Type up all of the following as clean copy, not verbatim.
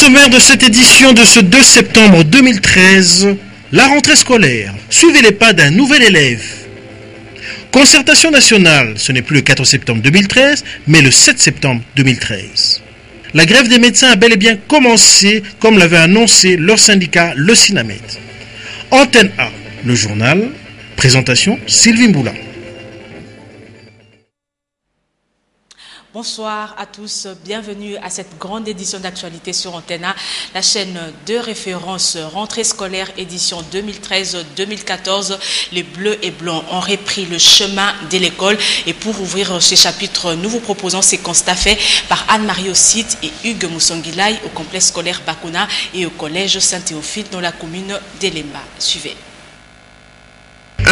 sommaire de cette édition de ce 2 septembre 2013, la rentrée scolaire. Suivez les pas d'un nouvel élève. Concertation nationale, ce n'est plus le 4 septembre 2013, mais le 7 septembre 2013. La grève des médecins a bel et bien commencé, comme l'avait annoncé leur syndicat, le Sinamed. Antenne A, le journal, présentation Sylvie Mboula. Bonsoir à tous, bienvenue à cette grande édition d'actualité sur Antenne A, la chaîne de référence rentrée scolaire édition 2013-2014. Les Bleus et Blancs ont repris le chemin de l'école et pour ouvrir ce chapitre, nous vous proposons ces constats faits par Anne-Marie Ossite et Hugues Moussongilay au complexe scolaire Bakuna et au collège Saint-Théophile dans la commune d'Elemba. Suivez.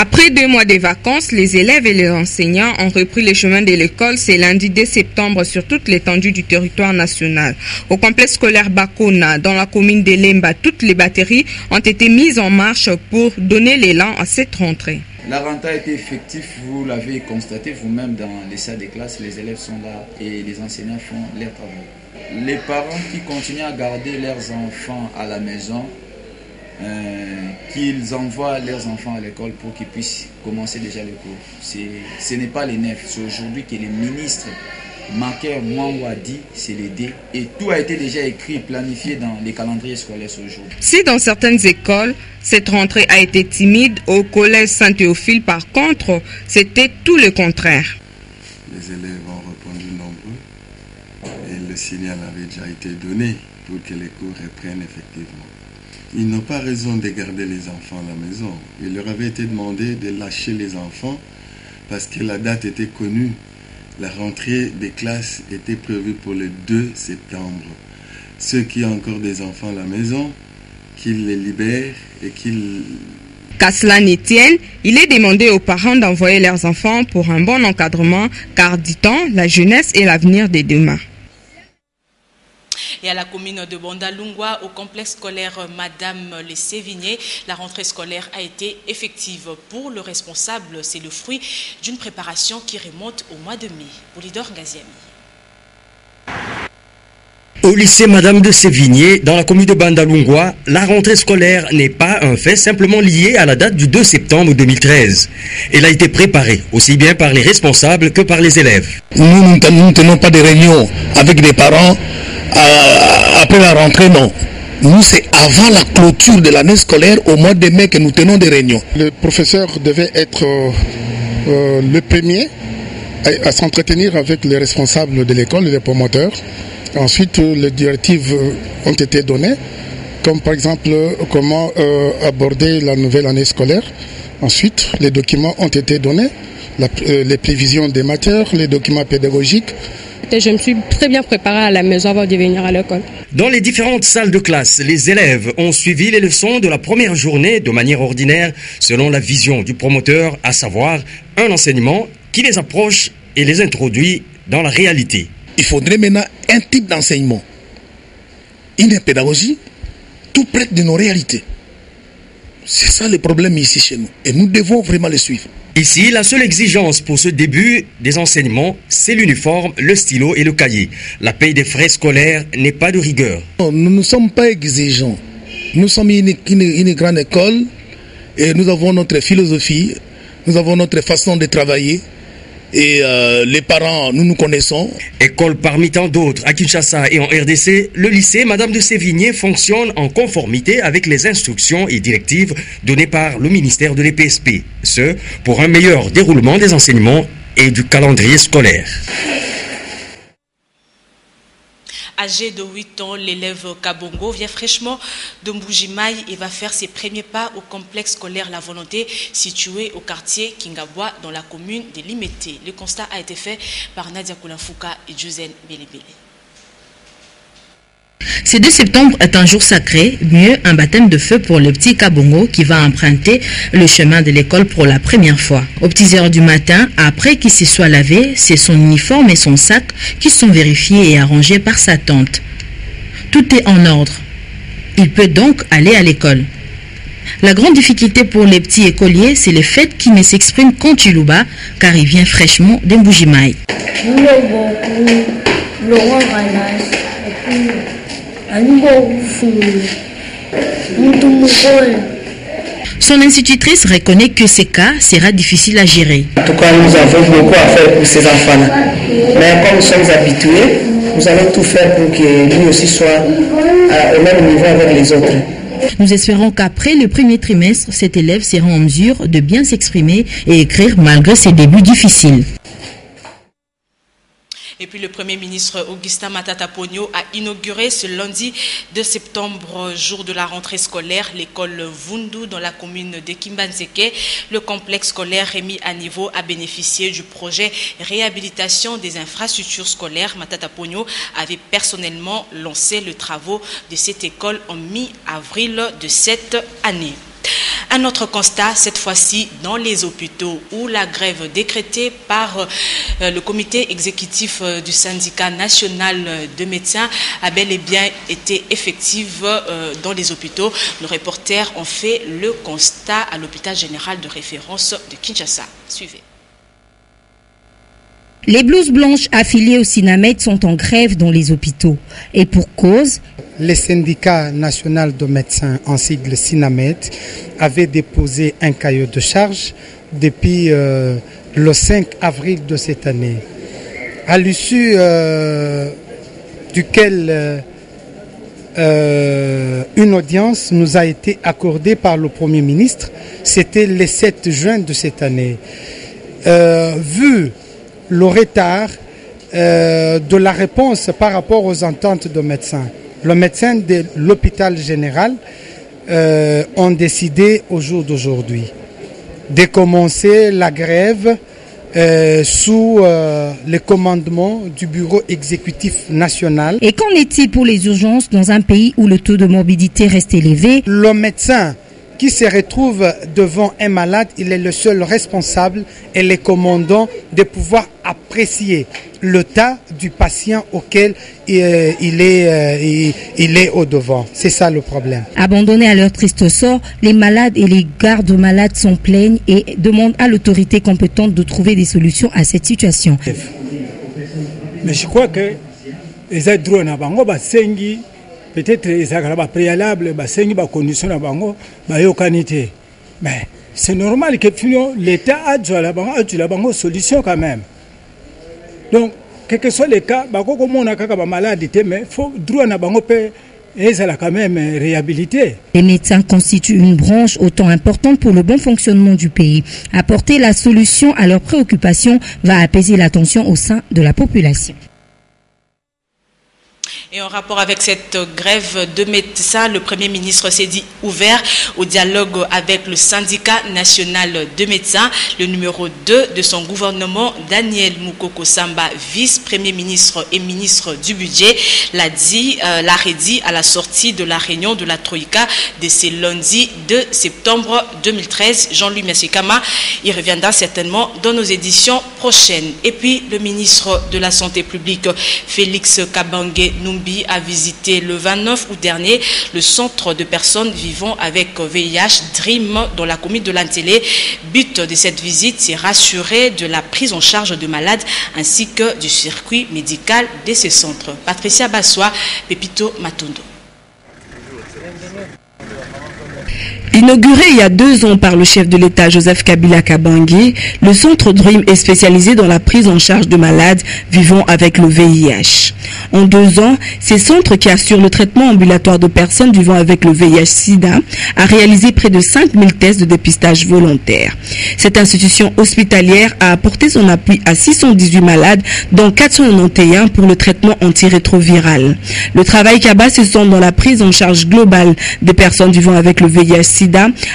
Après 2 mois de vacances, les élèves et les enseignants ont repris le chemin de l'école ce lundi 2 septembre sur toute l'étendue du territoire national. Au complexe scolaire Bakuna, dans la commune d'Elemba, toutes les batteries ont été mises en marche pour donner l'élan à cette rentrée. La rentrée a été effective, vous l'avez constaté vous-même dans les salles de classe, les élèves sont là et les enseignants font leurs travaux. Les parents qui continuent à garder leurs enfants à la maison, qu'ils envoient leurs enfants à l'école pour qu'ils puissent commencer déjà le cours. Ce n'est pas les nefs, c'est aujourd'hui que le ministre Maker Mouangwa dit, c'est les D, et tout a été déjà écrit, planifié dans les calendriers scolaires aujourd'hui. Si dans certaines écoles, cette rentrée a été timide, au collège Saint-Théophile, par contre, c'était tout le contraire. Les élèves ont répondu nombreux et le signal avait déjà été donné pour que les cours reprennent effectivement. Ils n'ont pas raison de garder les enfants à la maison. Il leur avait été demandé de lâcher les enfants parce que la date était connue. La rentrée des classes était prévue pour le 2 septembre. Ceux qui ont encore des enfants à la maison, qu'ils les libèrent et qu'ils... Qu'à cela ne tienne, il est demandé aux parents d'envoyer leurs enfants pour un bon encadrement, car, dit-on, la jeunesse est l'avenir de demain. Et à la commune de Bandalungwa, au complexe scolaire Madame Les Sévigné, la rentrée scolaire a été effective. Pour le responsable, c'est le fruit d'une préparation qui remonte au mois de mai. Polydor Ngaziami. Au lycée Madame de Sévigné, dans la commune de Bandalungwa, la rentrée scolaire n'est pas un fait simplement lié à la date du 2 septembre 2013. Elle a été préparée aussi bien par les responsables que par les élèves. Nous ne tenons pas de réunions avec des parents après la rentrée, non. Nous, c'est avant la clôture de l'année scolaire, au mois de mai, que nous tenons des réunions. Le professeur devait être le premier à s'entretenir avec les responsables de l'école, les promoteurs. Ensuite, les directives ont été données, comme par exemple comment aborder la nouvelle année scolaire. Ensuite, les documents ont été donnés, les prévisions des matières, les documents pédagogiques. Je me suis très bien préparée à la maison avant de venir à l'école. Dans les différentes salles de classe, les élèves ont suivi les leçons de la première journée de manière ordinaire, selon la vision du promoteur, à savoir un enseignement qui les approche et les introduit dans la réalité. Il faudrait maintenant un type d'enseignement, une pédagogie tout près de nos réalités. C'est ça le problème ici chez nous. Et nous devons vraiment le suivre. Ici, la seule exigence pour ce début des enseignements, c'est l'uniforme, le stylo et le cahier. La paye des frais scolaires n'est pas de rigueur. Non, nous ne sommes pas exigeants. Nous sommes une grande école et nous avons notre philosophie, nous avons notre façon de travailler. Et les parents, nous nous connaissons. École parmi tant d'autres à Kinshasa et en RDC, le lycée Madame de Sévigné fonctionne en conformité avec les instructions et directives données par le ministère de l'EPSP. Ce, pour un meilleur déroulement des enseignements et du calendrier scolaire. Âgé de 8 ans, l'élève Kabongo vient fraîchement de Mbujimaï et va faire ses premiers pas au complexe scolaire La Volonté, situé au quartier Kingabwa, dans la commune de Limete. Le constat a été fait par Nadia Koulafuka et Juzen Belebele. Ce 2 septembre est un jour sacré, mieux un baptême de feu pour le petit Kabongo qui va emprunter le chemin de l'école pour la première fois. Aux petites heures du matin, après qu'il se soit lavé, c'est son uniforme et son sac qui sont vérifiés et arrangés par sa tante. Tout est en ordre. Il peut donc aller à l'école. La grande difficulté pour les petits écoliers, c'est le fait qu'il ne s'exprime qu'en Chiluba, car il vient fraîchement d'Mbujimaï. Son institutrice reconnaît que ces cas sera difficile à gérer. En tout cas, nous avons beaucoup à faire pour ces enfants-là. Mais comme nous sommes habitués, nous allons tout faire pour que lui aussi soit au même niveau avec les autres. Nous espérons qu'après le premier trimestre, cet élève sera en mesure de bien s'exprimer et écrire malgré ses débuts difficiles. Et puis le Premier ministre Augustin Matata Ponyo a inauguré ce lundi 2 septembre, jour de la rentrée scolaire, l'école Vundu dans la commune de Kimbanzeke. Le complexe scolaire remis à niveau a bénéficié du projet réhabilitation des infrastructures scolaires. Matata Ponyo avait personnellement lancé les travaux de cette école en mi-avril de cette année. Un autre constat, cette fois-ci dans les hôpitaux, où la grève décrétée par le comité exécutif du syndicat national de médecins a bel et bien été effective dans les hôpitaux. Nos reporters ont fait le constat à l'hôpital général de référence de Kinshasa. Suivez. Les blouses blanches affiliées au SINAMED sont en grève dans les hôpitaux. Et pour cause, le syndicat national de médecins, en sigle SINAMED, avait déposé un cahier de charge depuis le 5 avril de cette année, à l'issue duquel une audience nous a été accordée par le Premier ministre. C'était le 7 juin de cette année. Vu le retard de la réponse par rapport aux ententes de médecins, le médecin de l'hôpital général ont décidé au jour d'aujourd'hui de commencer la grève sous le commandement du bureau exécutif national. Et qu'en est-il pour les urgences dans un pays où le taux de morbidité reste élevé? Le médecin qui se retrouve devant un malade, il est le seul responsable et le commandant de pouvoir apprécier l'état du patient auquel il est au devant. C'est ça le problème. Abandonnés à leur triste sort, les malades et les gardes malades s'en plaignent et demandent à l'autorité compétente de trouver des solutions à cette situation. Mais je crois que les aides na bango basengi peut-être ezakala préalable basengi ba condition na bango ba yokanité. Mais c'est normal que l'État a la bango solution quand même. Donc quel que soit le cas, bako komona kaka ba maladie mais faut droit na bango pe ezala quand même réhabilité. Les médecins constituent une branche autant importante pour le bon fonctionnement du pays. Apporter la solution à leurs préoccupations va apaiser la tension au sein de la population. Et en rapport avec cette grève de médecins, le Premier ministre s'est dit ouvert au dialogue avec le syndicat national de médecins. Le numéro 2 de son gouvernement, Daniel Mukoko Samba, vice-premier ministre et ministre du budget, l'a redit à la sortie de la réunion de la Troïka de ce lundi 2 septembre 2013. Jean-Louis Messikama y reviendra certainement dans nos éditions prochaines. Et puis, le ministre de la Santé publique, Félix Kabange Numbi, a visité le 29 août dernier le centre de personnes vivant avec VIH Dream dans la commune de Lantélé. But de cette visite, c'est rassurer de la prise en charge de malades ainsi que du circuit médical de ces centres. Patricia Bassois, Pepito Matondo. Inauguré il y a 2 ans par le chef de l'État Joseph Kabila Kabange, le centre Dream est spécialisé dans la prise en charge de malades vivant avec le VIH. En 2 ans, ce centre qui assure le traitement ambulatoire de personnes vivant avec le VIH-Sida a réalisé près de 5000 tests de dépistage volontaire. Cette institution hospitalière a apporté son appui à 618 malades, dont 491 pour le traitement antirétroviral. Le travail Kaba se centre dans la prise en charge globale des personnes vivant avec le VIH-Sida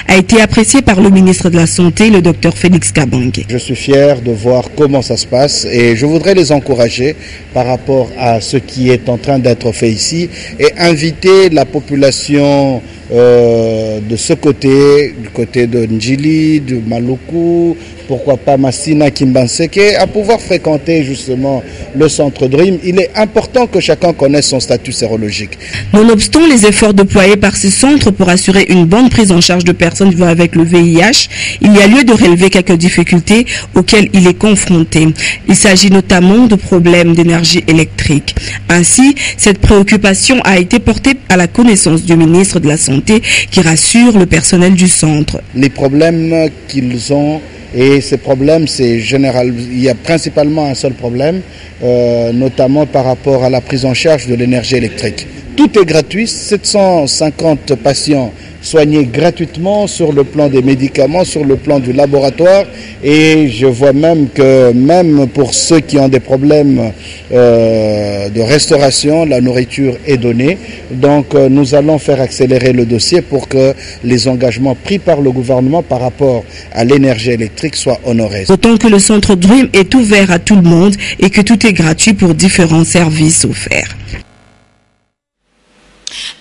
a été apprécié par le ministre de la Santé, le docteur Félix Kabange. Je suis fier de voir comment ça se passe et je voudrais les encourager par rapport à ce qui est en train d'être fait ici et inviter la population de ce côté, du côté de Ndjili, de Maluku, pourquoi pas Massina, Kimbanseke, à pouvoir fréquenter justement le centre Dream. Il est important que chacun connaisse son statut sérologique. Nonobstant les efforts déployés par ce centre pour assurer une bonne prise en charge de personnes vivant avec le VIH, il y a lieu de relever quelques difficultés auxquelles il est confronté. Il s'agit notamment de problèmes d'énergie électrique. Ainsi, cette préoccupation a été portée à la connaissance du ministre de la Santé qui rassure le personnel du centre. Les problèmes qu'ils ont, et ces problèmes, c'est général. Il y a principalement un seul problème, notamment par rapport à la prise en charge de l'énergie électrique. Tout est gratuit, 750 patients soignés gratuitement sur le plan des médicaments, sur le plan du laboratoire, et je vois même que même pour ceux qui ont des problèmes de restauration, la nourriture est donnée. Donc nous allons faire accélérer le dossier pour que les engagements pris par le gouvernement par rapport à l'énergie électrique soient honorés. Autant que le centre Dream est ouvert à tout le monde et que tout est gratuit pour différents services offerts.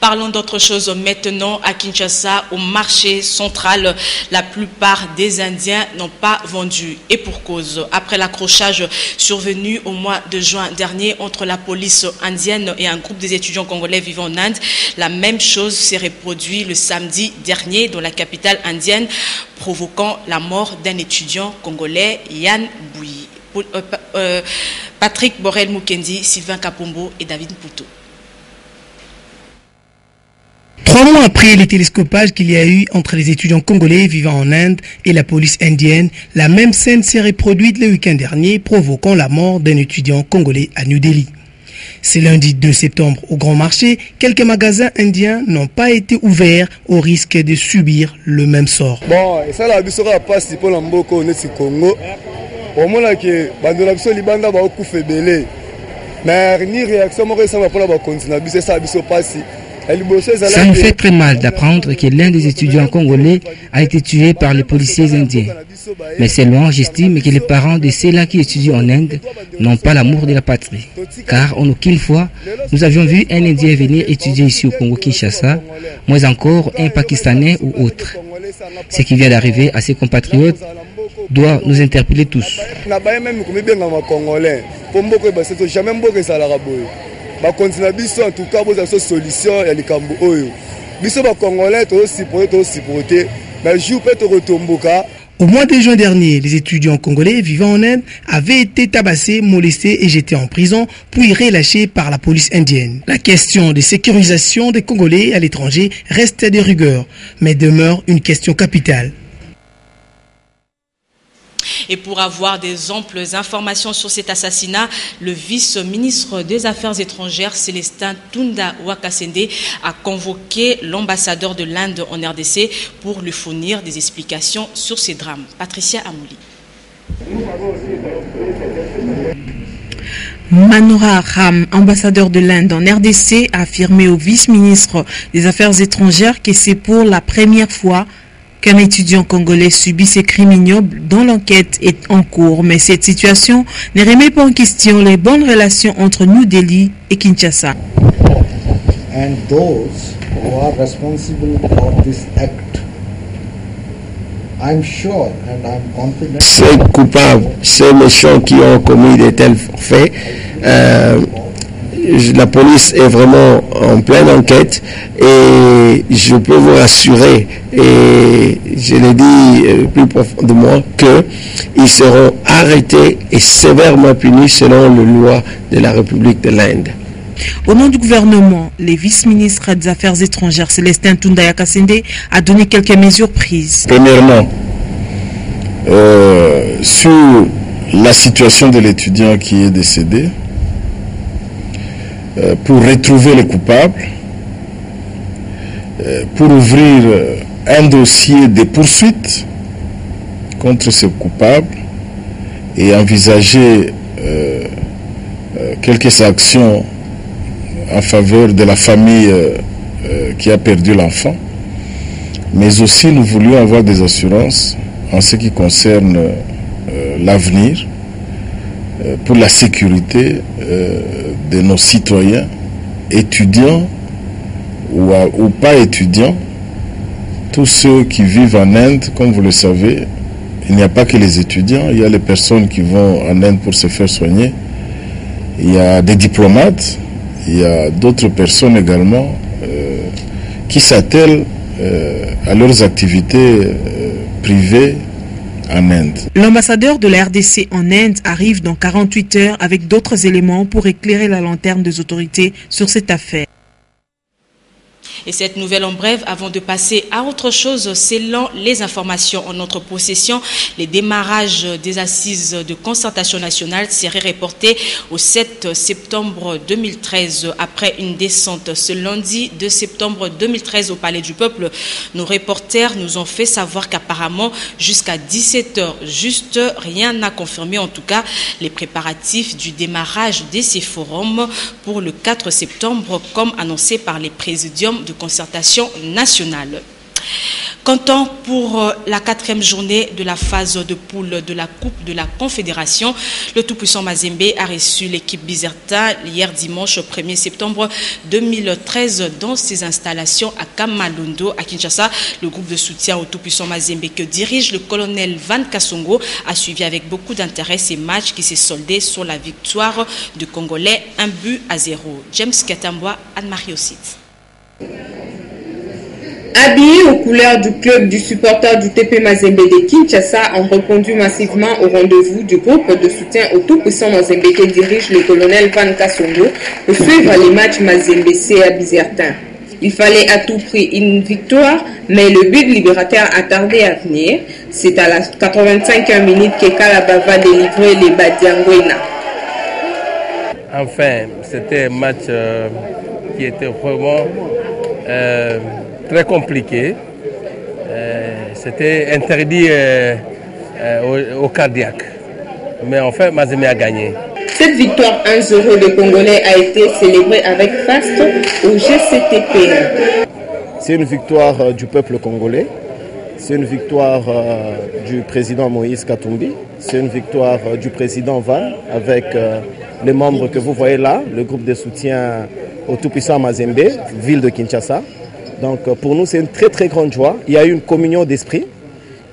Parlons d'autre chose maintenant. À Kinshasa, au marché central, la plupart des Indiens n'ont pas vendu. Et pour cause, après l'accrochage survenu au mois de juin dernier entre la police indienne et un groupe des étudiants congolais vivant en Inde, la même chose s'est reproduite le samedi dernier dans la capitale indienne, provoquant la mort d'un étudiant congolais, Yann Bouy. Patrick Borel-Mukendi, Sylvain Kapombo et David Poutou. 3 mois après les télescopages qu'il y a eu entre les étudiants congolais vivant en Inde et la police indienne, la même scène s'est reproduite le week-end dernier, provoquant la mort d'un étudiant congolais à New Delhi. C'est lundi 2 septembre au Grand Marché, quelques magasins indiens n'ont pas été ouverts au risque de subir le même sort. Bon, et ça la bisora passe pour l'amboko on est Congo. Au moins que bandola biso libanda ba okufa belé. Mais ni réaction mo ça va pour la continuer biso ça biso passe. Ça nous fait très mal d'apprendre que l'un des étudiants congolais a été tué par les policiers indiens. Mais seulement, j'estime que les parents de ceux-là qui étudient en Inde n'ont pas l'amour de la patrie. Car en aucune fois, nous avions vu un Indien venir étudier ici au Congo-Kinshasa, moins encore un Pakistanais ou autre. Ce qui vient d'arriver à ses compatriotes doit nous interpeller tous. En tout cas, vous avez une solution et les cambo oyo. Biso ba congolais to supporter, mais jour peut retomboka. Au mois de juin dernier, les étudiants congolais vivant en Inde avaient été tabassés, molestés et jetés en prison, puis relâchés par la police indienne. La question de sécurisation des Congolais à l'étranger reste de rigueur, mais demeure une question capitale. Et pour avoir des amples informations sur cet assassinat, le vice-ministre des Affaires étrangères, Célestin Tunda Wakasende, a convoqué l'ambassadeur de l'Inde en RDC pour lui fournir des explications sur ces drames. Patricia Amouli. Manohar Ram, ambassadeur de l'Inde en RDC, a affirmé au vice-ministre des Affaires étrangères que c'est pour la première fois qu'un étudiant congolais subit ces crimes ignobles dont l'enquête est en cours. Mais cette situation ne remet pas en question les bonnes relations entre New Delhi et Kinshasa. And those who are responsible for this act, I'm sure and I'm confident. Ces coupables, ces méchants qui ont commis de tels faits, la police est vraiment en pleine enquête et je peux vous rassurer, et je l'ai dit plus profondément, qu'ils seront arrêtés et sévèrement punis selon les lois de la République de l'Inde. Au nom du gouvernement, le vice-ministre des Affaires étrangères, Célestin Tunda Wakasende, a donné quelques mesures prises. Premièrement, sur la situation de l'étudiant qui est décédé, pour retrouver les coupables, pour ouvrir un dossier de poursuite contre ces coupables et envisager quelques actions en faveur de la famille qui a perdu l'enfant. Mais aussi nous voulions avoir des assurances en ce qui concerne l'avenir, pour la sécurité de nos citoyens, étudiants ou pas étudiants, tous ceux qui vivent en Inde, comme vous le savez, il n'y a pas que les étudiants, il y a les personnes qui vont en Inde pour se faire soigner, il y a des diplomates, il y a d'autres personnes également qui s'attellent à leurs activités privées en Inde. L'ambassadeur de la RDC en Inde arrive dans 48 heures avec d'autres éléments pour éclairer la lanterne des autorités sur cette affaire. Et cette nouvelle en bref, avant de passer à autre chose, selon les informations en notre possession, les démarrages des assises de concertation nationale seraient reportés au 7 septembre 2013. Après une descente ce lundi 2 septembre 2013 au Palais du Peuple, nos reporters nous ont fait savoir qu'apparemment, jusqu'à 17h, juste rien n'a confirmé en tout cas les préparatifs du démarrage de ces forums pour le 4 septembre, comme annoncé par les présidiums de concertation nationale. Comptant pour la 4e journée de la phase de poule de la Coupe de la Confédération, le tout-puissant Mazembe a reçu l'équipe Bizerta hier dimanche 1er septembre 2013 dans ses installations à Kamalondo, à Kinshasa. Le groupe de soutien au tout-puissant Mazembe que dirige le colonel Van Kassongo a suivi avec beaucoup d'intérêt ces matchs qui s'est soldé sur la victoire du Congolais 1-0. James Katambwa, Anne-Marie Ossite. Habillés aux couleurs du club du supporter du TP Mazembe de Kinshasa ont répondu massivement au rendez-vous du groupe de soutien au tout-puissant Mazembe que dirige le colonel Van Kassongo pour suivre les matchs Mazembe-C à Bizertin. Il fallait à tout prix une victoire, mais le but libérateur a tardé à venir. C'est à la 85e minute que Kalaba va délivrer les Badiangwena. Enfin, c'était un match qui était vraiment très compliqué. C'était interdit au cardiaque. Mais enfin, Mazembe a gagné. Cette victoire 1-0 des Congolais a été célébrée avec faste au GCTP. C'est une victoire du peuple congolais. C'est une victoire du président Moïse Katumbi. C'est une victoire du président Van avec les membres que vous voyez là, le groupe de soutien au tout-puissant Mazembe, ville de Kinshasa. Donc pour nous, c'est une très très grande joie. Il y a eu une communion d'esprit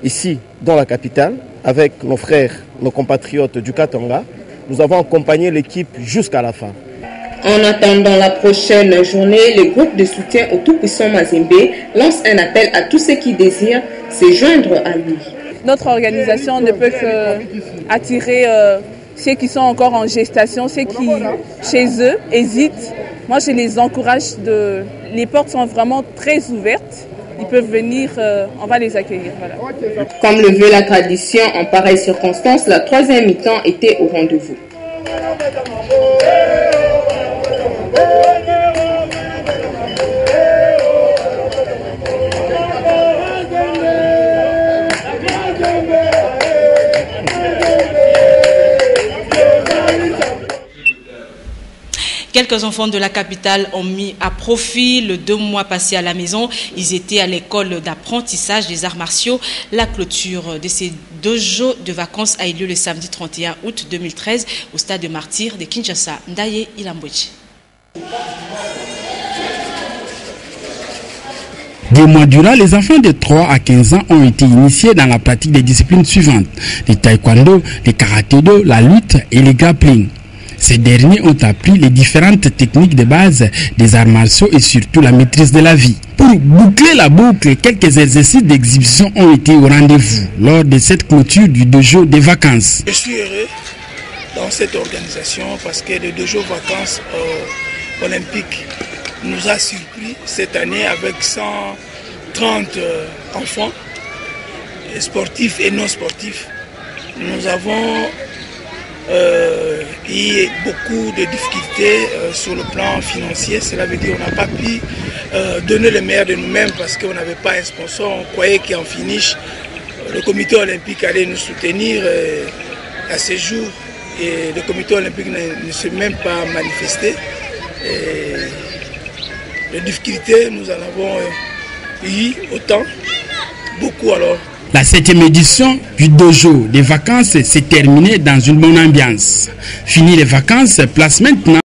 ici, dans la capitale, avec nos frères, nos compatriotes du Katanga. Nous avons accompagné l'équipe jusqu'à la fin. En attendant la prochaine journée, le groupe de soutien au tout-puissant Mazembe lance un appel à tous ceux qui désirent se joindre à lui. Notre organisation ne peut qu'attirer ceux qui sont encore en gestation, ceux qui, chez eux, hésitent. Moi, je les encourage. Les portes sont vraiment très ouvertes. Ils peuvent venir, on va les accueillir. Voilà. Comme le veut la tradition, en pareille circonstance, la 3e mi-temps était au rendez-vous. Quelques enfants de la capitale ont mis à profit le 2 mois passés à la maison. Ils étaient à l'école d'apprentissage des arts martiaux. La clôture de ces 2 jours de vacances a eu lieu le samedi 31 août 2013 au stade de Martyrs de Kinshasa. Ndaye Ilambouchi. 2 mois durant, les enfants de 3 à 15 ans ont été initiés dans la pratique des disciplines suivantes: le taekwondo, le karaté-do, la lutte et le grappling. Ces derniers ont appris les différentes techniques de base des arts martiaux et surtout la maîtrise de la vie. Pour boucler la boucle, quelques exercices d'exhibition ont été au rendez-vous lors de cette clôture du dojo des vacances. Je suis heureux dans cette organisation parce que le dojo vacances olympiques nous a surpris cette année avec 130 enfants, sportifs et non sportifs. Nous avons eu beaucoup de difficultés sur le plan financier. Cela veut dire qu'on n'a pas pu donner le meilleur de nous-mêmes parce qu'on n'avait pas un sponsor. On croyait qu'en finish, le comité olympique allait nous soutenir à ce jour. Et le comité olympique ne s'est même pas manifesté. Et les difficultés, nous en avons eu autant, beaucoup alors. La 7e édition du dojo des vacances s'est terminée dans une bonne ambiance. Fini les vacances, place maintenant